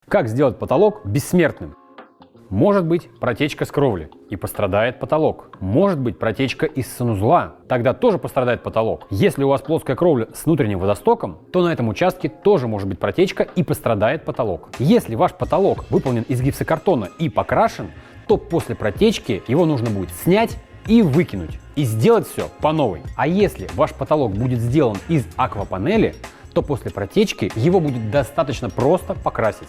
Как сделать потолок бессмертным? Может быть протечка с кровли, и пострадает потолок. Может быть протечка из санузла, тогда тоже пострадает потолок. Если у вас плоская кровля с внутренним водостоком, то на этом участке тоже может быть протечка и пострадает потолок. Если ваш потолок выполнен из гипсокартона и покрашен, то после протечки его нужно будет снять и выкинуть, и сделать все по новой. А если ваш потолок будет сделан из аквапанели, то после протечки его будет достаточно просто покрасить.